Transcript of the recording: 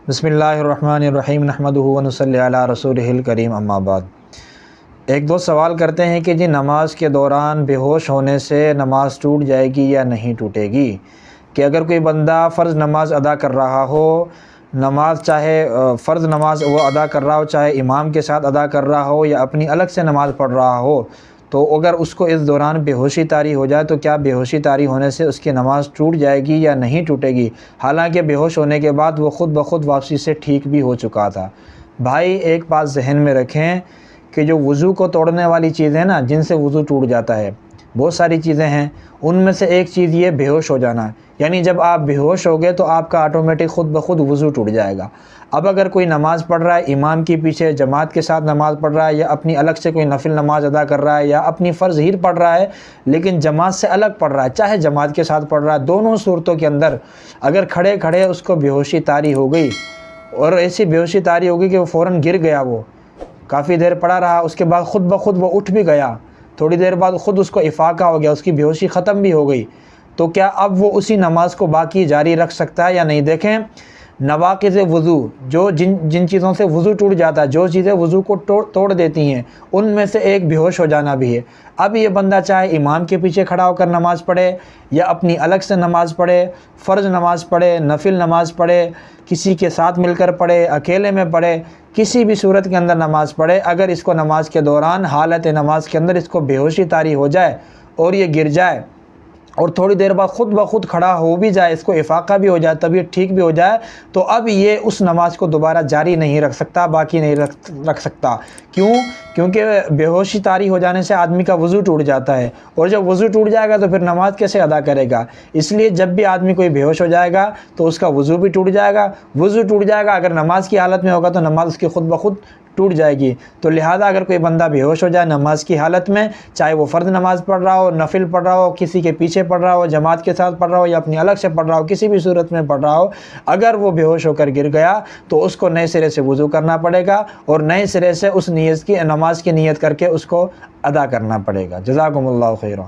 بسم اللہ الرحمن الرحیم نحمدہ ونصلی علی رسولہ الکریم اما بعد۔ ایک دوست سوال کرتے ہیں کہ جی نماز کے دوران بے ہوش ہونے سے نماز ٹوٹ جائے گی یا نہیں ٹوٹے گی؟ کہ اگر کوئی بندہ فرض نماز ادا کر رہا ہو، چاہے فرض نماز وہ ادا کر رہا ہو، چاہے امام کے ساتھ ادا کر رہا ہو یا اپنی الگ سے نماز پڑھ رہا ہو، تو اگر اس کو اس دوران بے ہوشی طاری ہو جائے تو کیا بے ہوشی طاری ہونے سے اس کی نماز ٹوٹ جائے گی یا نہیں ٹوٹے گی؟ حالانکہ بے ہوش ہونے کے بعد وہ خود بخود واپسی سے ٹھیک بھی ہو چکا تھا۔ بھائی ایک بات ذہن میں رکھیں کہ جو وضو کو توڑنے والی چیزیں نا، جن سے وضو ٹوٹ جاتا ہے، بہت ساری چیزیں ہیں، ان میں سے ایک چیز یہ بے ہوش ہو جانا، یعنی جب آپ بے ہوش ہو گئے تو آپ کا آٹومیٹک خود بخود وضو ٹوٹ جائے گا۔ اب اگر کوئی نماز پڑھ رہا ہے امام کے پیچھے، جماعت کے ساتھ نماز پڑھ رہا ہے، یا اپنی الگ سے کوئی نفل نماز ادا کر رہا ہے، یا اپنی فرض ہی پڑھ رہا ہے لیکن جماعت سے الگ پڑھ رہا ہے، چاہے جماعت کے ساتھ پڑھ رہا ہے، دونوں صورتوں کے اندر اگر کھڑے کھڑے اس کو بے ہوشی طاری ہو گئی، اور ایسی بے ہوشی طاری ہو گئی کہ وہ فوراً گر گیا، وہ کافی دیر پڑا رہا، اس کے بعد خود بخود وہ اٹھ بھی گیا، تھوڑی دیر بعد خود اس کو افاقہ ہو گیا، اس کی بے ہوشی ختم بھی ہو گئی، تو کیا اب وہ اسی نماز کو باقی جاری رکھ سکتا ہے یا نہیں؟ دیکھیں، نواقض وضو، جو جن چیزوں سے وضو ٹوٹ جاتا ہے، جو چیزیں وضو کو توڑ دیتی ہیں، ان میں سے ایک بے ہوش ہو جانا بھی ہے۔ اب یہ بندہ چاہے امام کے پیچھے کھڑا ہو کر نماز پڑھے یا اپنی الگ سے نماز پڑھے، فرض نماز پڑھے، نفل نماز پڑھے، کسی کے ساتھ مل کر پڑھے، اکیلے میں پڑھے، کسی بھی صورت کے اندر نماز پڑھے، اگر اس کو نماز کے دوران حالت نماز کے اندر اس کو بے ہوشی طاری ہو جائے اور یہ گر جائے اور تھوڑی دیر بعد خود بخود کھڑا ہو بھی جائے، اس کو افاقہ بھی ہو جائے، طبیعت ٹھیک بھی ہو جائے، تو اب یہ اس نماز کو دوبارہ جاری نہیں رکھ سکتا، باقی نہیں رکھ سکتا۔ کیوں؟ کیونکہ بے ہوشی طاری ہو جانے سے آدمی کا وضو ٹوٹ جاتا ہے، اور جب وضو ٹوٹ جائے گا تو پھر نماز کیسے ادا کرے گا؟ اس لیے جب بھی آدمی کوئی بے ہوش ہو جائے گا تو اس کا وضو بھی ٹوٹ جائے گا، وضو ٹوٹ جائے گا، اگر نماز کی حالت میں ہوگا تو نماز اس کی خود بخود ٹوٹ جائے گی۔ تو لہٰذا اگر کوئی بندہ بے ہوش ہو جائے نماز کی حالت میں، چاہے وہ فرض نماز پڑھ رہا ہو، نفل پڑھ رہا ہو، کسی کے پیچھے پڑھ رہا ہو، جماعت کے ساتھ پڑھ رہا ہو یا اپنی الگ سے پڑھ رہا ہو، کسی بھی صورت میں پڑھ رہا ہو، اگر وہ بے ہوش ہو کر گر گیا تو اس کو نئے سرے سے وضو کرنا پڑے گا، اور نئے سرے سے اس نماز کی نیت کر کے اس کو ادا کرنا پڑے گا۔ جزاکم اللہ خیرا۔